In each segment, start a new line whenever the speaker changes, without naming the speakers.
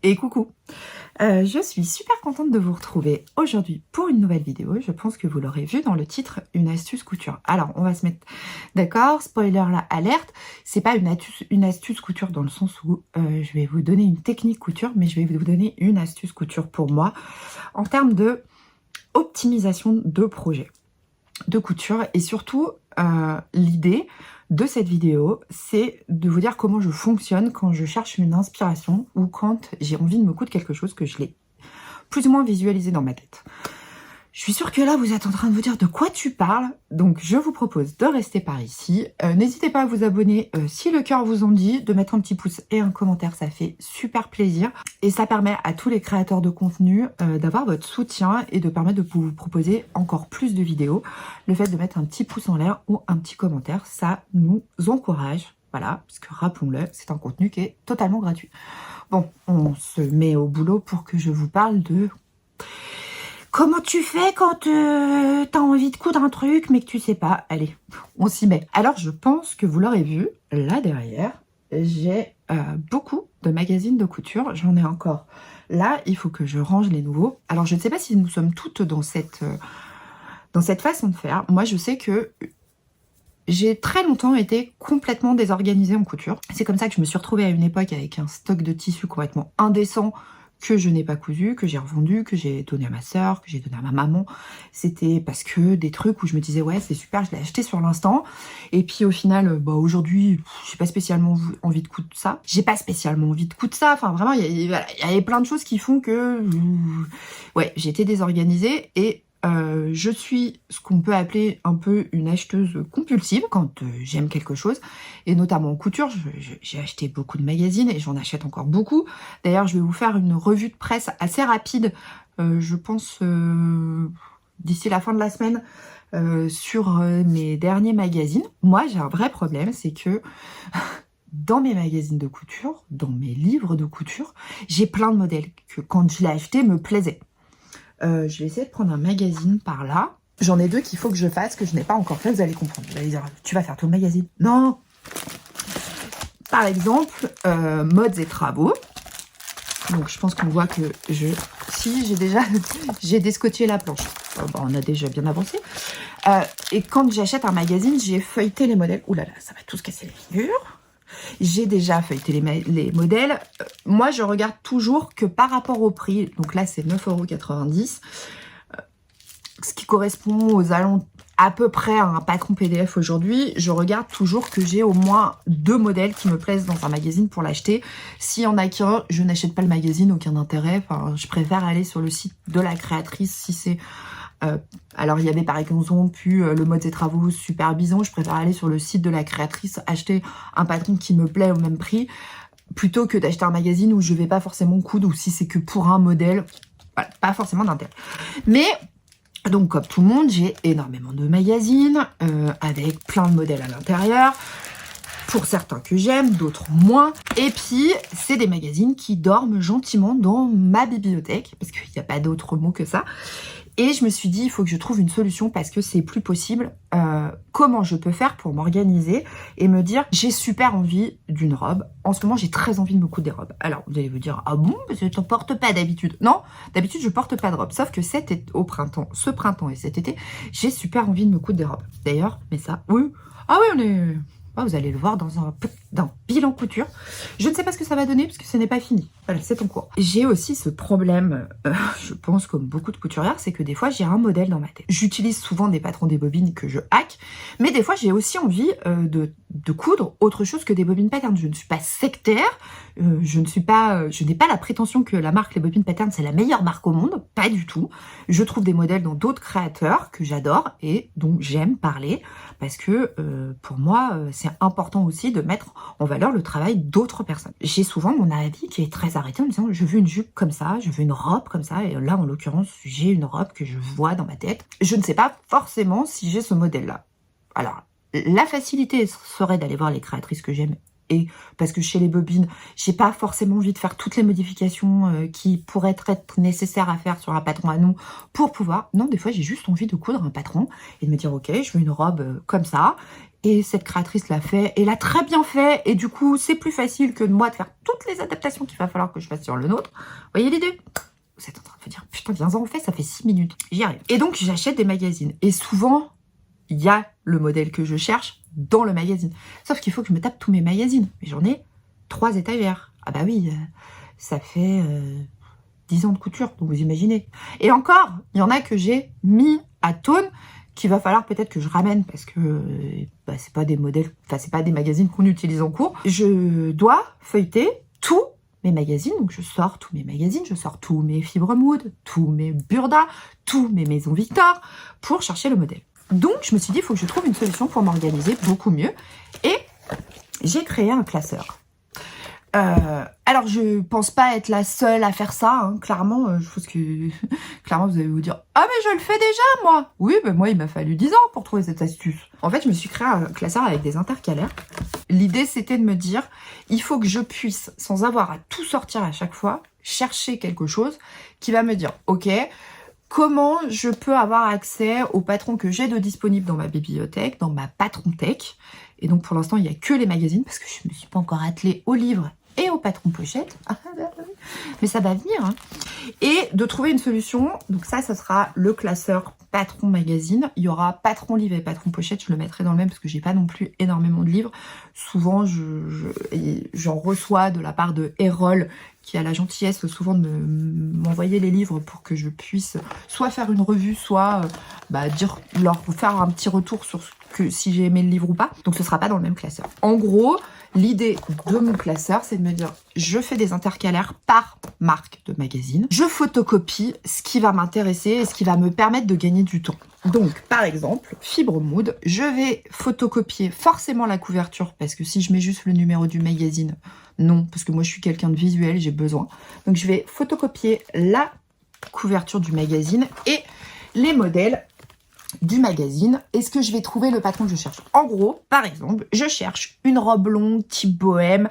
Et coucou, je suis super contente de vous retrouver aujourd'hui pour une nouvelle vidéo. Je pense que vous l'aurez vu dans le titre, une astuce couture. Alors, on va se mettre d'accord, spoiler là, alerte, c'est pas une astuce couture dans le sens où je vais vous donner une technique couture, mais je vais vous donner une astuce couture pour moi en termes de optimisation de projet de couture et surtout l'idée de cette vidéo, c'est de vous dire comment je fonctionne quand je cherche une inspiration ou quand j'ai envie de me coudre quelque chose que je l'ai plus ou moins visualisé dans ma tête. Je suis sûre que là, vous êtes en train de vous dire de quoi tu parles. Donc, je vous propose de rester par ici. N'hésitez pas à vous abonner si le cœur vous en dit, de mettre un petit pouce et un commentaire, ça fait super plaisir. Et ça permet à tous les créateurs de contenu d'avoir votre soutien et de permettre de vous proposer encore plus de vidéos. Le fait de mettre un petit pouce en l'air ou un petit commentaire, ça nous encourage. Voilà, parce que rappelons-le, c'est un contenu qui est totalement gratuit. Bon, on se met au boulot pour que je vous parle de... Comment tu fais quand t'as envie de coudre un truc mais que tu sais pas? Allez, on s'y met. Alors, je pense que vous l'aurez vu, là derrière, j'ai beaucoup de magazines de couture. J'en ai encore. Là, il faut que je range les nouveaux. Alors, je ne sais pas si nous sommes toutes dans cette façon de faire. Moi, je sais que j'ai très longtemps été complètement désorganisée en couture. C'est comme ça que je me suis retrouvée à une époque avec un stock de tissus complètement indécent que je n'ai pas cousu, que j'ai revendu, que j'ai donné à ma soeur, que j'ai donné à ma maman. C'était parce que des trucs où je me disais ouais c'est super, je l'ai acheté sur l'instant. Et puis au final, aujourd'hui, j'ai pas spécialement envie de coudre ça. J'ai pas spécialement envie de coudre ça. Enfin vraiment, il y avait plein de choses qui font que ouais, j'étais désorganisée et je suis ce qu'on peut appeler un peu une acheteuse compulsive quand j'aime quelque chose, et notamment en couture. J'ai acheté beaucoup de magazines et j'en achète encore beaucoup. D'ailleurs, je vais vous faire une revue de presse assez rapide, je pense d'ici la fin de la semaine, sur mes derniers magazines. Moi, j'ai un vrai problème, c'est que dans mes magazines de couture, dans mes livres de couture, j'ai plein de modèles que quand je l'ai acheté me plaisaient. Je vais essayer de prendre un magazine par là. J'en ai deux qu'il faut que je fasse, que je n'ai pas encore fait, vous allez comprendre. Vous allez dire, tu vas faire tout le magazine? Non. Par exemple, modes et travaux. Donc je pense qu'on voit que Si, j'ai descotché la planche. Bon, on a déjà bien avancé. Et quand j'achète un magazine, j'ai feuilleté les modèles. Ouh là là, ça va tous casser les figures. J'ai déjà feuilleté les modèles. Moi, je regarde toujours que par rapport au prix. Donc là, c'est 9,90 €. Ce qui correspond aux à peu près à un patron PDF aujourd'hui. Je regarde toujours que j'ai au moins 2 modèles qui me plaisent dans un magazine pour l'acheter. S'il y en a qu'un, je n'achète pas le magazine, aucun intérêt. Enfin, je préfère aller sur le site de la créatrice si c'est... alors il y avait par exemple le mode et travaux super bison. Je préfère aller sur le site de la créatrice, acheter un patron qui me plaît au même prix, plutôt que d'acheter un magazine où je vais pas forcément coudre, ou si c'est que pour un modèle, voilà, pas forcément d'intérêt. Mais donc comme tout le monde, j'ai énormément de magazines avec plein de modèles à l'intérieur. Pour certains que j'aime, d'autres moins. Et puis, c'est des magazines qui dorment gentiment dans ma bibliothèque, parce qu'il n'y a pas d'autre mot que ça. Et je me suis dit, il faut que je trouve une solution parce que c'est plus possible. Comment je peux faire pour m'organiser et me dire, j'ai super envie d'une robe. En ce moment, j'ai très envie de me coudre des robes. Alors, vous allez vous dire, ah bon, parce que tu n'en portes pas d'habitude. Non, d'habitude, je porte pas de robe. Sauf que ce printemps et cet été, j'ai super envie de me coudre des robes. D'ailleurs, mais ça, oui. Ah oui, on est... Oh, vous allez le voir dans un bilan couture. Je ne sais pas ce que ça va donner parce que ce n'est pas fini. Voilà, c'est en cours. J'ai aussi ce problème, je pense comme beaucoup de couturières, c'est que des fois j'ai un modèle dans ma tête. J'utilise souvent des patrons des bobines que je hack, mais des fois j'ai aussi envie de coudre autre chose que des bobines pattern. Je ne suis pas sectaire, je n'ai pas la prétention que la marque Les Bobines Pattern c'est la meilleure marque au monde, pas du tout. Je trouve des modèles dans d'autres créateurs que j'adore et dont j'aime parler parce que pour moi c'est important aussi de mettre en valeur le travail d'autres personnes. J'ai souvent mon avis qui est très arrêté en me disant je veux une jupe comme ça, je veux une robe comme ça, et là en l'occurrence j'ai une robe que je vois dans ma tête. Je ne sais pas forcément si j'ai ce modèle là. Alors la facilité serait d'aller voir les créatrices que j'aime, et parce que chez les bobines, j'ai pas forcément envie de faire toutes les modifications qui pourraient être nécessaires à faire sur un patron à nous pour pouvoir... Non, des fois, j'ai juste envie de coudre un patron et de me dire, ok, je veux une robe comme ça. Et cette créatrice l'a fait, et l'a très bien fait, et du coup, c'est plus facile que moi de faire toutes les adaptations qu'il va falloir que je fasse sur le nôtre. Vous voyez l'idée? Vous êtes en train de vous dire, putain, viens-en, on fait, ça fait 6 minutes. J'y arrive. Et donc, j'achète des magazines. Et souvent, il y a le modèle que je cherche dans le magazine. Sauf qu'il faut que je me tape tous mes magazines. Mais j'en ai 3 étagères. Ah bah oui, ça fait 10 ans de couture, donc vous imaginez. Et encore, il y en a que j'ai mis à tonne, qu'il va falloir peut-être que je ramène parce que bah, c'est pas des modèles, enfin c'est pas des magazines qu'on utilise en cours. Je dois feuilleter tous mes magazines, donc je sors tous mes magazines, je sors tous mes Fibre Mood, tous mes Burda, tous mes Maison Victor pour chercher le modèle. Donc je me suis dit, il faut que je trouve une solution pour m'organiser beaucoup mieux et j'ai créé un classeur. Alors je pense pas être la seule à faire ça, hein. Clairement, je pense que clairement vous allez vous dire ah mais je le fais déjà moi. Oui, mais moi il m'a fallu 10 ans pour trouver cette astuce. En fait, je me suis créé un classeur avec des intercalaires. L'idée c'était de me dire il faut que je puisse, sans avoir à tout sortir à chaque fois, chercher quelque chose qui va me dire ok, comment je peux avoir accès aux patrons que j'ai de disponibles dans ma bibliothèque, dans ma patron tech. Et donc pour l'instant il n'y a que les magazines parce que je me suis pas encore attelée aux livres et au patron pochette, mais ça va venir, hein. Et de trouver une solution, donc ça sera le classeur patron magazine, il y aura patron livre et patron pochette, je le mettrai dans le même parce que j'ai pas non plus énormément de livres, souvent j'en reçois de la part de Erol, qui a la gentillesse souvent de m'envoyer les livres pour que je puisse soit faire une revue, soit leur faire un petit retour sur si j'ai aimé le livre ou pas. Donc ce sera pas dans le même classeur. En gros, l'idée de mon classeur, c'est de me dire, je fais des intercalaires par marque de magazine. Je photocopie ce qui va m'intéresser et ce qui va me permettre de gagner du temps. Donc, par exemple, Fibre Mood, je vais photocopier forcément la couverture parce que si je mets juste le numéro du magazine, non, parce que moi je suis quelqu'un de visuel, j'ai besoin. Donc je vais photocopier la couverture du magazine et les modèles du magazine. Est-ce que je vais trouver le patron que je cherche? En gros, par exemple, je cherche une robe longue type bohème.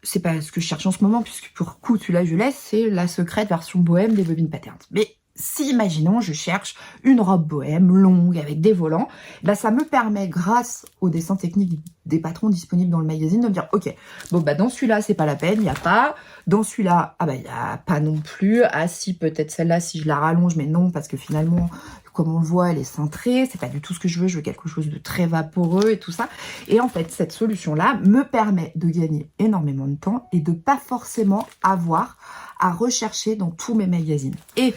C'est pas ce que je cherche en ce moment, puisque pour coup, celui-là, je laisse, c'est la secrète version bohème des Bobines Patterns. Mais si, imaginons, je cherche une robe bohème longue avec des volants, bah, ça me permet, grâce aux dessins techniques des patrons disponibles dans le magazine, de me dire, ok, bon, bah, dans celui-là, c'est pas la peine, il n'y a pas. Dans celui-là, ah bah, il n'y a pas non plus. Ah si, peut-être celle-là, si je la rallonge, mais non, parce que finalement, comme on le voit, elle est cintrée, c'est pas du tout ce que je veux quelque chose de très vaporeux et tout ça. Et en fait, cette solution-là me permet de gagner énormément de temps et de pas forcément avoir à rechercher dans tous mes magazines. Et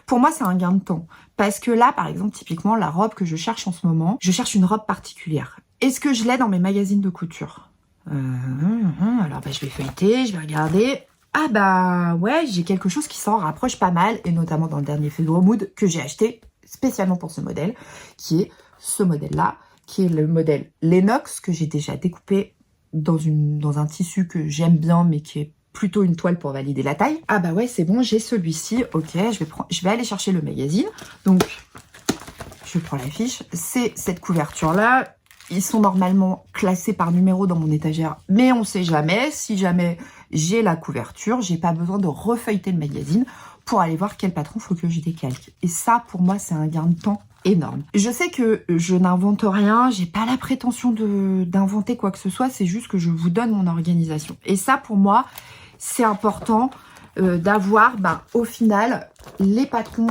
pour moi, c'est un gain de temps. Parce que là, par exemple, typiquement, la robe que je cherche en ce moment, je cherche une robe particulière. Est-ce que je l'ai dans mes magazines de couture? Alors, bah, je vais feuilleter, je vais regarder. Ah bah ouais, j'ai quelque chose qui s'en rapproche pas mal, et notamment dans le dernier Fibre Mood que j'ai acheté spécialement pour ce modèle, qui est ce modèle-là, qui est le modèle Lennox, que j'ai déjà découpé dans un tissu que j'aime bien, mais qui est plutôt une toile pour valider la taille. Ah bah ouais, c'est bon, j'ai celui-ci, ok, je vais aller chercher le magazine. Donc, je prends la fiche, c'est cette couverture-là. Ils sont normalement classés par numéro dans mon étagère, mais on sait jamais. Si jamais j'ai la couverture, j'ai pas besoin de refeuilleter le magazine pour aller voir quel patron faut que je décalque. Et ça, pour moi, c'est un gain de temps énorme. Je sais que je n'invente rien, j'ai pas la prétention d'inventer quoi que ce soit, c'est juste que je vous donne mon organisation. Et ça, pour moi, c'est important d'avoir, au final, les patrons,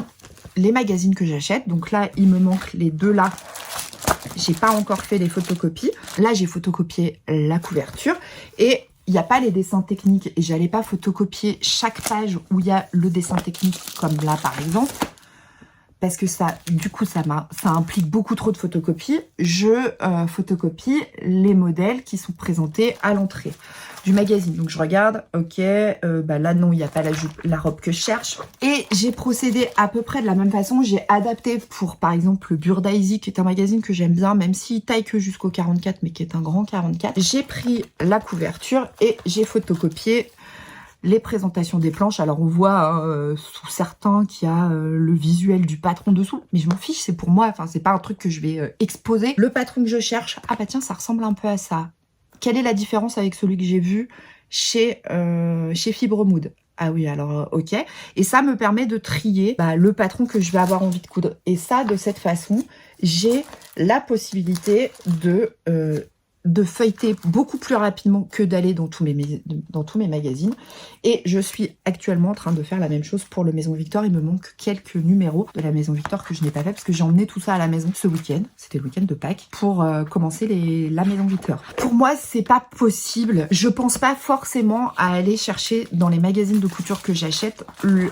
les magazines que j'achète. Donc là, il me manque les deux là. J'ai pas encore fait les photocopies. Là, j'ai photocopié la couverture et il n'y a pas les dessins techniques et j'allais pas photocopier chaque page où il y a le dessin technique comme là par exemple parce que ça, du coup, ça implique beaucoup trop de photocopies. Je photocopie les modèles qui sont présentés à l'entrée du magazine. Donc je regarde, ok, là non, il n'y a pas la robe que je cherche. Et j'ai procédé à peu près de la même façon. J'ai adapté pour, par exemple, le Burda Easy, qui est un magazine que j'aime bien, même s'il taille que jusqu'au 44, mais qui est un grand 44. J'ai pris la couverture et j'ai photocopié les présentations des planches. Alors on voit sous certains qu'il y a le visuel du patron dessous, mais je m'en fiche, c'est pour moi, enfin c'est pas un truc que je vais exposer. Le patron que je cherche, ah bah tiens, ça ressemble un peu à ça. Quelle est la différence avec celui que j'ai vu chez Fibre Mood? Ah oui, alors ok. Et ça me permet de trier le patron que je vais avoir envie de coudre. Et ça, de cette façon, j'ai la possibilité de feuilleter beaucoup plus rapidement que d'aller dans tous mes magazines. Et je suis actuellement en train de faire la même chose pour le Maison Victor. Il me manque quelques numéros de la Maison Victor que je n'ai pas fait parce que j'ai emmené tout ça à la maison ce week-end. C'était le week-end de Pâques pour commencer la Maison Victor. Pour moi, c'est pas possible. Je pense pas forcément à aller chercher dans les magazines de couture que j'achète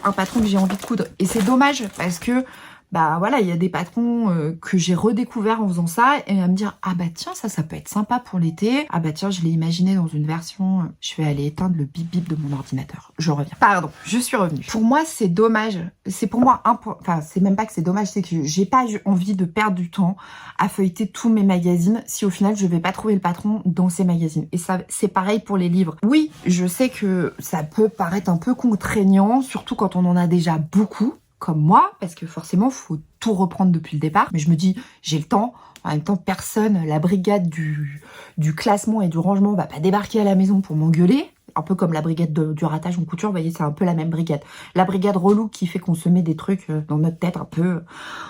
un patron que j'ai envie de coudre. Et c'est dommage parce que voilà, il y a des patrons que j'ai redécouverts en faisant ça et à me dire ah bah tiens ça peut être sympa pour l'été. Ah bah tiens je l'ai imaginé dans une version. Je vais aller éteindre le bip bip de mon ordinateur. Je reviens. Pardon, je suis revenue. Pour moi c'est dommage. C'est pour moi enfin c'est même pas que c'est dommage, c'est que j'ai pas envie de perdre du temps à feuilleter tous mes magazines si au final je vais pas trouver le patron dans ces magazines. Et ça c'est pareil pour les livres. Oui, je sais que ça peut paraître un peu contraignant, surtout quand on en a déjà beaucoup. Comme moi, parce que forcément, il faut tout reprendre depuis le départ. Mais je me dis, j'ai le temps. En même temps, personne, la brigade du classement et du rangement va pas débarquer à la maison pour m'engueuler. Un peu comme la brigade du ratage en couture, vous voyez, c'est un peu la même brigade. La brigade relou qui fait qu'on se met des trucs dans notre tête un peu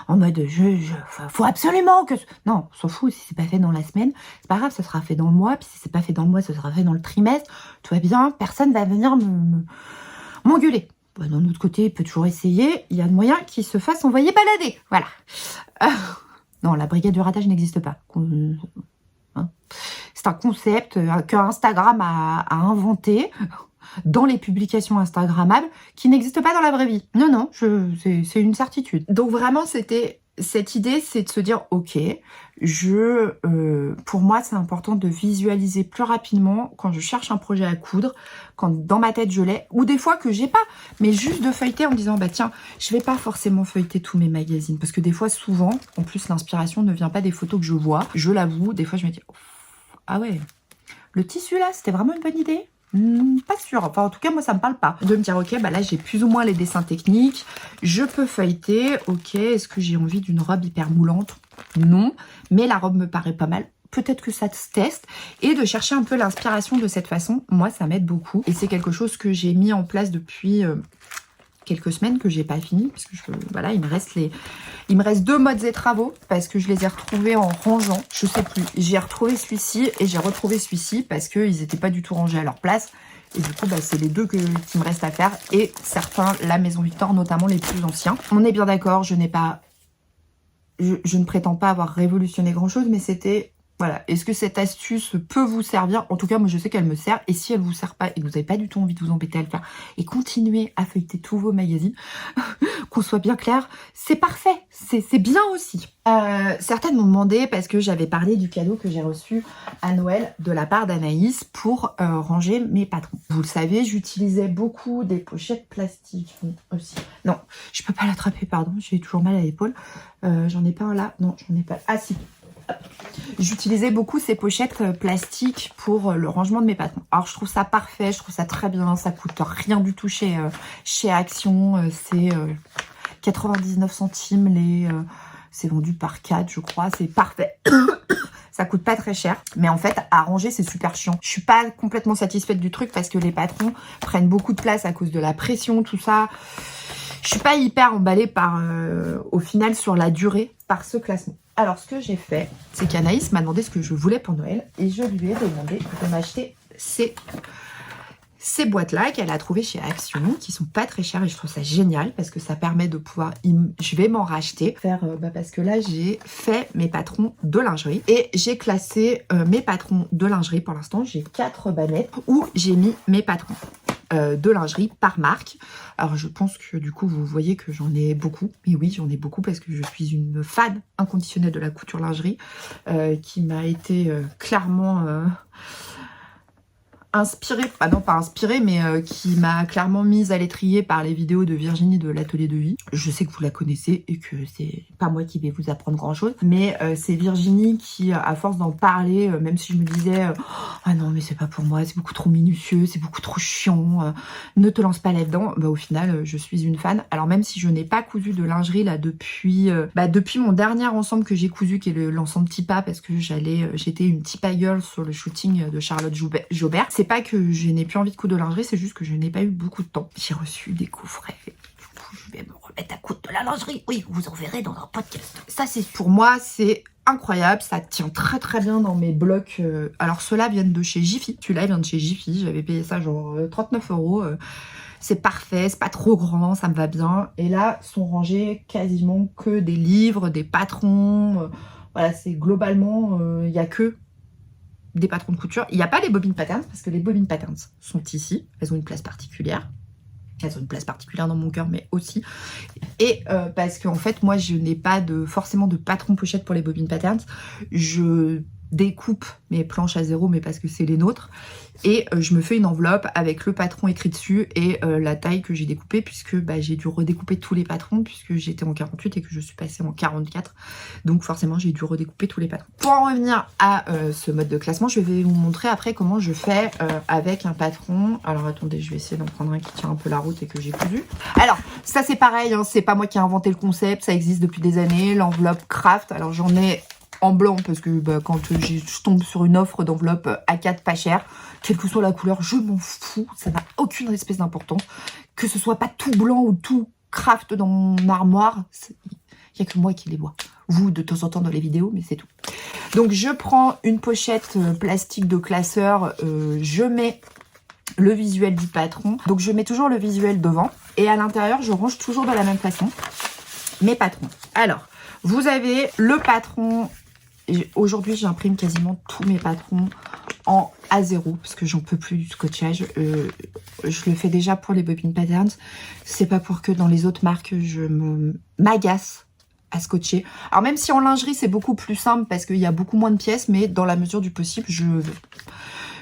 en mode faut absolument que... Non, on s'en fout, si c'est pas fait dans la semaine, c'est pas grave, ça sera fait dans le mois. Puis si c'est pas fait dans le mois, ça sera fait dans le trimestre. Tout va bien, personne va venir m'engueuler. D'un autre côté, il peut toujours essayer. Il y a de moyens qu'il se fasse envoyer balader. Voilà. Non, la brigade du ratage n'existe pas. Hein. C'est un concept que Instagram a inventé dans les publications Instagrammables qui n'existe pas dans la vraie vie. Non, non, c'est une certitude. Donc vraiment, cette idée, c'est de se dire, ok, pour moi, c'est important de visualiser plus rapidement quand je cherche un projet à coudre, quand dans ma tête je l'ai, ou des fois que j'ai pas, mais juste de feuilleter en me disant, bah tiens, je vais pas forcément feuilleter tous mes magazines, parce que des fois, souvent, en plus, l'inspiration ne vient pas des photos que je vois, je l'avoue, des fois, je me dis, ah ouais, le tissu là, c'était vraiment une bonne idée. Pas sûr, enfin en tout cas moi ça me parle pas. De me dire ok là j'ai plus ou moins les dessins techniques, je peux feuilleter, ok est-ce que j'ai envie d'une robe hyper moulante? Non, mais la robe me paraît pas mal. Peut-être que ça se teste et de chercher un peu l'inspiration de cette façon, moi ça m'aide beaucoup et c'est quelque chose que j'ai mis en place depuis quelques semaines que j'ai pas fini parce que voilà il me reste 2 modes et travaux parce que je les ai retrouvés en rangeant, je sais plus, j'ai retrouvé celui-ci et j'ai retrouvé celui-ci parce qu'ils n'étaient pas du tout rangés à leur place et du coup c'est les deux qui me restent à faire et certains, la Maison Victor notamment les plus anciens. On est bien d'accord, je ne prétends pas avoir révolutionné grand chose mais c'était... Voilà, est-ce que cette astuce peut vous servir? En tout cas, moi je sais qu'elle me sert. Et si elle vous sert pas et que vous n'avez pas du tout envie de vous embêter à le faire et continuer à feuilleter tous vos magazines, qu'on soit bien clair, c'est parfait, c'est bien aussi. Certaines m'ont demandé, parce que j'avais parlé du cadeau que j'ai reçu à Noël de la part d'Anaïs pour ranger mes patrons. Vous le savez, j'utilisais beaucoup des pochettes plastiques aussi. Non, je peux pas l'attraper, pardon, j'ai toujours mal à l'épaule. J'en ai pas un là, non, j'en ai pas. Ah si. J'utilisais beaucoup ces pochettes plastiques pour le rangement de mes patrons. Alors je trouve ça parfait, je trouve ça très bien, ça coûte rien du tout chez Action, c'est 99 centimes, c'est vendu par 4 je crois, c'est parfait. Ça coûte pas très cher, mais en fait à ranger c'est super chiant. Je suis pas complètement satisfaite du truc parce que les patrons prennent beaucoup de place à cause de la pression, tout ça. Je suis pas hyper emballée au final sur la durée par ce classement. Alors, ce que j'ai fait, c'est qu'Anaïs m'a demandé ce que je voulais pour Noël et je lui ai demandé de m'acheter ces boîtes-là qu'elle a trouvées chez Action, qui sont pas très chères et je trouve ça génial parce que ça permet de pouvoir... Je vais m'en racheter. Parce que là, j'ai fait mes patrons de lingerie et j'ai classé mes patrons de lingerie. Pour l'instant, j'ai 4 bannettes où j'ai mis mes patrons de lingerie par marque. Alors je pense que du coup vous voyez que j'en ai beaucoup, et oui j'en ai beaucoup parce que je suis une fan inconditionnelle de la couture lingerie qui m'a été clairement inspirée, non pas inspirée, mais qui m'a clairement mise à l'étrier par les vidéos de Virginie de l'Atelier de Vie. Je sais que vous la connaissez et que c'est pas moi qui vais vous apprendre grand chose, mais c'est Virginie qui, à force d'en parler, même si je me disais ah non mais c'est pas pour moi, c'est beaucoup trop minutieux, c'est beaucoup trop chiant, ne te lance pas là-dedans, au final je suis une fan. Alors même si je n'ai pas cousu de lingerie là depuis mon dernier ensemble que j'ai cousu, qui est l'ensemble Tipa, parce que j'étais une Tipa girl sur le shooting de Charlotte Jobert. C'est pas que je n'ai plus envie de coudre de lingerie, c'est juste que je n'ai pas eu beaucoup de temps. J'ai reçu des coffrets. Du coup, je vais me remettre à coudre de la lingerie. Oui, vous en verrez dans un podcast. Ça, c'est pour moi, c'est incroyable. Ça tient très très bien dans mes blocs. Alors, ceux-là viennent de chez Jiffy. Celui-là vient de chez Jiffy. J'avais payé ça genre 39 €. C'est parfait, c'est pas trop grand, ça me va bien. Et là, sont rangés quasiment que des livres, des patrons. Voilà, c'est globalement, il n'y a que des patrons de couture. Il n'y a pas les bobines patterns, parce que les bobines patterns sont ici. Elles ont une place particulière. Elles ont une place particulière dans mon cœur, mais aussi. Et parce qu'en fait, moi, je n'ai pas forcément de patron pochette pour les bobines patterns. Je découpe mes planches à 0, mais parce que c'est les nôtres. Et je me fais une enveloppe avec le patron écrit dessus et la taille que j'ai découpée, puisque j'ai dû redécouper tous les patrons, puisque j'étais en 48 et que je suis passée en 44. Donc forcément, j'ai dû redécouper tous les patrons. Pour en revenir à ce mode de classement, je vais vous montrer après comment je fais avec un patron. Alors attendez, je vais essayer d'en prendre un qui tient un peu la route et que j'ai cousu. Alors, ça c'est pareil, hein, c'est pas moi qui ai inventé le concept, ça existe depuis des années, l'enveloppe craft. Alors j'en ai en blanc parce que quand je tombe sur une offre d'enveloppe A4 pas cher, quelle que soit la couleur, je m'en fous, ça n'a aucune espèce d'importance. Que ce soit pas tout blanc ou tout craft dans mon armoire, il n'y a que moi qui les vois. Vous, de temps en temps dans les vidéos, mais c'est tout. Donc je prends une pochette plastique de classeur, je mets le visuel du patron. Donc je mets toujours le visuel devant et à l'intérieur, je range toujours de la même façon mes patrons. Alors, vous avez le patron. Aujourd'hui, j'imprime quasiment tous mes patrons en A0 parce que j'en peux plus du scotchage. Je le fais déjà pour les bobines patterns. C'est pas pour que dans les autres marques, je m'agace à scotcher. Alors même si en lingerie, c'est beaucoup plus simple parce qu'il y a beaucoup moins de pièces, mais dans la mesure du possible,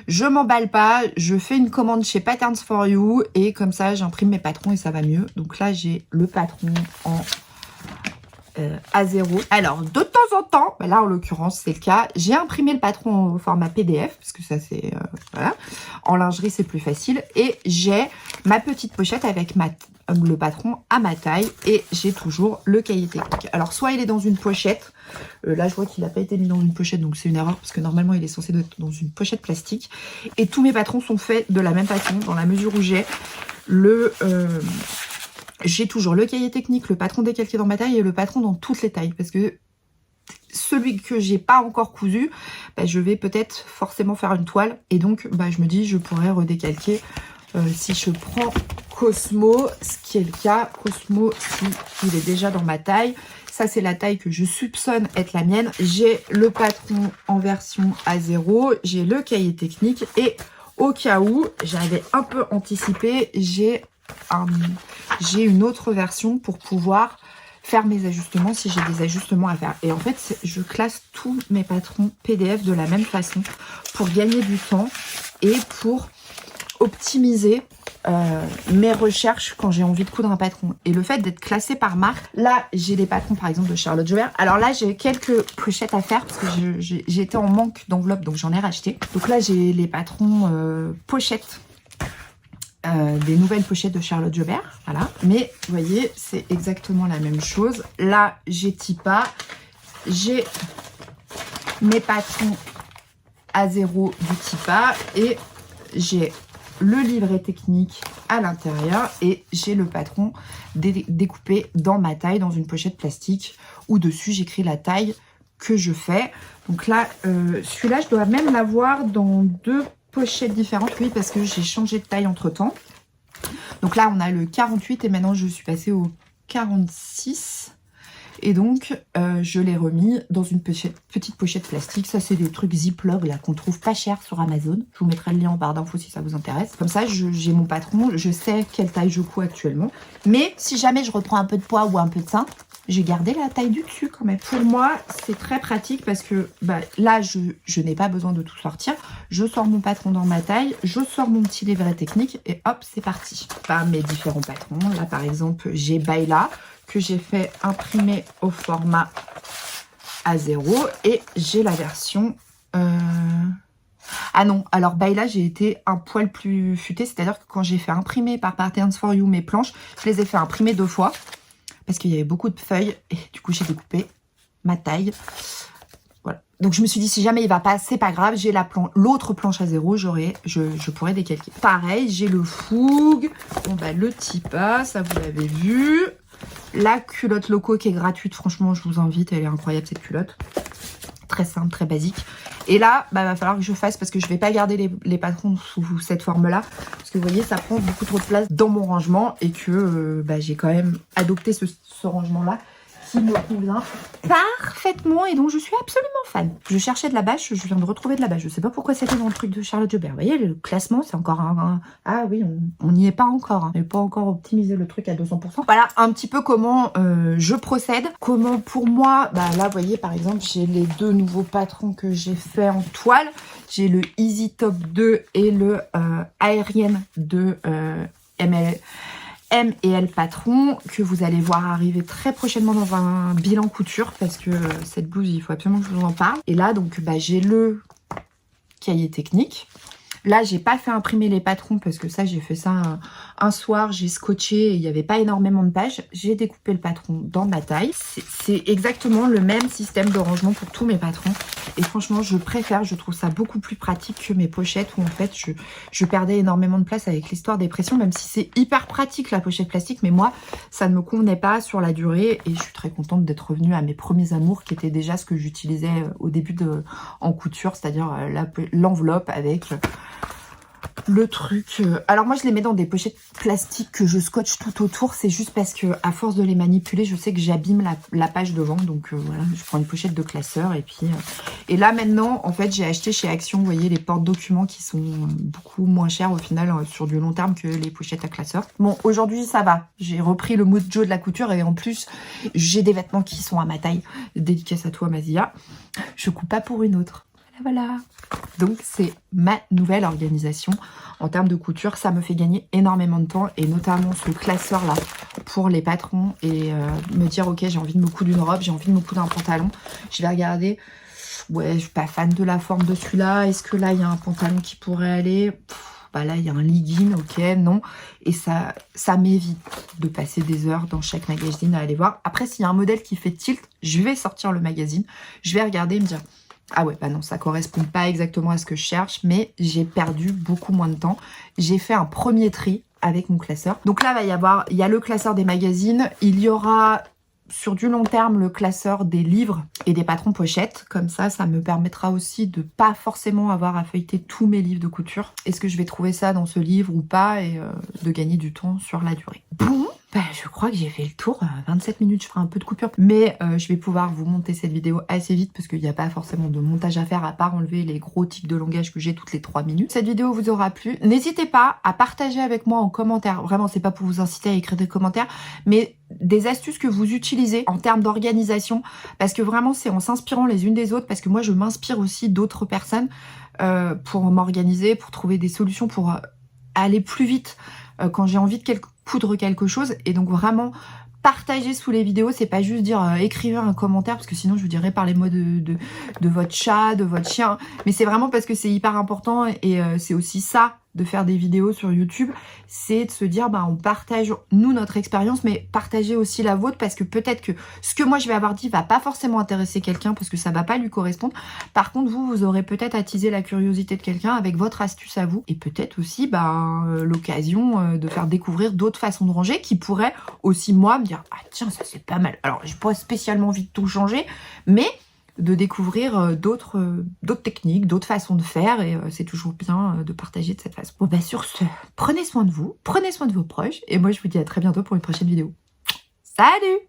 je m'emballe pas. Je fais une commande chez Patterns for You et comme ça, j'imprime mes patrons et ça va mieux. Donc là, j'ai le patron en A0. Alors, de temps en temps, là en l'occurrence c'est le cas, j'ai imprimé le patron au format PDF, parce que ça c'est, voilà, en lingerie c'est plus facile, et j'ai ma petite pochette avec le patron à ma taille, et j'ai toujours le cahier technique. Alors, soit il est dans une pochette, là je vois qu'il n'a pas été mis dans une pochette, donc c'est une erreur, parce que normalement il est censé être dans une pochette plastique, et tous mes patrons sont faits de la même façon, dans la mesure où j'ai j'ai toujours le cahier technique, le patron décalqué dans ma taille et le patron dans toutes les tailles. Parce que celui que j'ai pas encore cousu, je vais peut-être forcément faire une toile. Et donc, je me dis, je pourrais redécalquer si je prends Cosmo, ce qui est le cas. Cosmo, si il est déjà dans ma taille. Ça, c'est la taille que je soupçonne être la mienne. J'ai le patron en version A0. J'ai le cahier technique. Et au cas où, j'avais un peu anticipé, j'ai une autre version pour pouvoir faire mes ajustements si j'ai des ajustements à faire. Et en fait, je classe tous mes patrons PDF de la même façon pour gagner du temps et pour optimiser mes recherches quand j'ai envie de coudre un patron. Et le fait d'être classé par marque, là j'ai des patrons par exemple de Charlotte Joubert. Alors là j'ai quelques pochettes à faire parce que j'étais en manque d'enveloppe, donc j'en ai racheté. Donc là j'ai les patrons pochettes. Des nouvelles pochettes de Charlotte Joubert, voilà. Mais vous voyez, c'est exactement la même chose. Là, j'ai Tipa, j'ai mes patrons A0 du Tipa et j'ai le livret technique à l'intérieur et j'ai le patron découpé dans ma taille, dans une pochette plastique où dessus j'écris la taille que je fais. Donc là, celui-là, je dois même l'avoir dans deux pochettes différentes, oui, parce que j'ai changé de taille entre temps. Donc là on a le 48 et maintenant je suis passée au 46 et donc je l'ai remis dans une petite pochette plastique. Ça c'est des trucs Ziploc là qu'on trouve pas cher sur Amazon. Je vous mettrai le lien en barre d'infos si ça vous intéresse. Comme ça j'ai mon patron, je sais quelle taille je couds actuellement. Mais si jamais je reprends un peu de poids ou un peu de sein, j'ai gardé la taille du dessus quand même. Pour moi, c'est très pratique parce que là, je n'ai pas besoin de tout sortir. Je sors mon patron dans ma taille, je sors mon petit livret technique et hop, c'est parti. Mes différents patrons. Là, par exemple, j'ai Bayla que j'ai fait imprimer au format A0 et j'ai la version... Ah non, alors Bayla, j'ai été un poil plus futée. C'est-à-dire que quand j'ai fait imprimer par Patterns for You mes planches, je les ai fait imprimer 2 fois. Parce qu'il y avait beaucoup de feuilles et du coup j'ai découpé ma taille. Voilà. Donc je me suis dit, si jamais il va pas, c'est pas grave, j'ai l'autre planche à zéro, je pourrais décalquer. Pareil, j'ai le fougue, on va le Tipa, ça vous l'avez vu. La culotte loco qui est gratuite, franchement je vous invite, elle est incroyable cette culotte. Très simple, très basique. Et là, bah, va falloir que je fasse parce que je vais pas garder les patrons sous cette forme-là. Parce que vous voyez, ça prend beaucoup trop de place dans mon rangement et que bah, j'ai quand même adopté ce rangement-là qui me convient parfaitement et dont je suis absolument fan. Je cherchais de la bâche, je viens de retrouver de la bâche. Je sais pas pourquoi c'était dans le truc de Charlotte Joubert. Vous voyez, le classement, c'est encore un... Ah oui, on n'y est pas encore. Hein. On n'a pas encore optimisé le truc à 200%. Voilà un petit peu comment je procède. Comment pour moi, bah là, vous voyez, par exemple, j'ai les deux nouveaux patrons que j'ai fait en toile. J'ai le Easy Top 2 et le Aérienne de M et L patron que vous allez voir arriver très prochainement dans un bilan couture parce que cette blouse, il faut absolument que je vous en parle. Et là, donc, bah, j'ai le cahier technique. Là, j'ai pas fait imprimer les patrons parce que ça, j'ai fait ça un soir, j'ai scotché et il n'y avait pas énormément de pages. J'ai découpé le patron dans ma taille. C'est exactement le même système de rangement pour tous mes patrons. Et franchement, je préfère, je trouve ça beaucoup plus pratique que mes pochettes où en fait, je perdais énormément de place avec l'histoire des pressions, même si c'est hyper pratique la pochette plastique. Mais moi, ça ne me convenait pas sur la durée et je suis très contente d'être revenue à mes premiers amours qui étaient déjà ce que j'utilisais au début en couture, c'est-à-dire l'enveloppe avec... le truc, alors moi je les mets dans des pochettes plastiques que je scotche tout autour, c'est juste parce que à force de les manipuler, je sais que j'abîme la page devant, donc voilà, je prends une pochette de classeur et puis et là maintenant en fait j'ai acheté chez Action, vous voyez les porte-documents qui sont beaucoup moins chers au final sur du long terme que les pochettes à classeur. Bon aujourd'hui ça va, j'ai repris le mojo de la couture et en plus j'ai des vêtements qui sont à ma taille, dédicace à toi Mazia, je coupe pas pour une autre. Voilà. Donc c'est ma nouvelle organisation en termes de couture. Ça me fait gagner énormément de temps et notamment ce classeur là pour les patrons et me dire ok j'ai envie de me coudre une robe, j'ai envie de me coudre un pantalon. Je vais regarder. Ouais, je suis pas fan de la forme de celui-là. Est-ce que là il y a un pantalon qui pourrait aller? Bah là il y a un legging, ok, non. Et ça m'évite de passer des heures dans chaque magazine à aller voir. Après s'il y a un modèle qui fait tilt, je vais sortir le magazine, je vais regarder et me dire ah ouais, bah non, ça correspond pas exactement à ce que je cherche, mais j'ai perdu beaucoup moins de temps. J'ai fait un premier tri avec mon classeur. Donc là, il y a le classeur des magazines, il y aura sur du long terme le classeur des livres et des patrons pochettes. Comme ça me permettra aussi de pas forcément avoir à feuilleter tous mes livres de couture. Est-ce que je vais trouver ça dans ce livre ou pas et de gagner du temps sur la durée. Bon, bah, je crois que j'ai fait le tour. 27 minutes, je ferai un peu de coupure. Mais je vais pouvoir vous monter cette vidéo assez vite parce qu'il n'y a pas forcément de montage à faire à part enlever les gros tics de langage que j'ai toutes les 3 minutes. Cette vidéo vous aura plu. N'hésitez pas à partager avec moi en commentaire. Vraiment, c'est pas pour vous inciter à écrire des commentaires, mais des astuces que vous utilisez en termes d'organisation. Parce que vraiment, c'est en s'inspirant les unes des autres. Parce que moi, je m'inspire aussi d'autres personnes pour m'organiser, pour trouver des solutions, pour aller plus vite quand j'ai envie de coudre quelque chose. Et donc vraiment partager sous les vidéos, c'est pas juste dire écrivez un commentaire parce que sinon je vous dirais parlez-moi de votre chat, de votre chien, mais c'est vraiment parce que c'est hyper important et c'est aussi ça de faire des vidéos sur YouTube, c'est de se dire bah on partage nous notre expérience mais partagez aussi la vôtre parce que peut-être que ce que moi je vais avoir dit va pas forcément intéresser quelqu'un parce que ça va pas lui correspondre. Par contre vous aurez peut-être attisé la curiosité de quelqu'un avec votre astuce à vous et peut-être aussi l'occasion de faire découvrir d'autres façons de ranger qui pourraient aussi moi me dire ah tiens ça c'est pas mal. Alors j'ai pas spécialement envie de tout changer mais de découvrir d'autres techniques, d'autres façons de faire et c'est toujours bien de partager de cette façon. Bon bah sur ce, prenez soin de vous, prenez soin de vos proches et moi je vous dis à très bientôt pour une prochaine vidéo. Salut!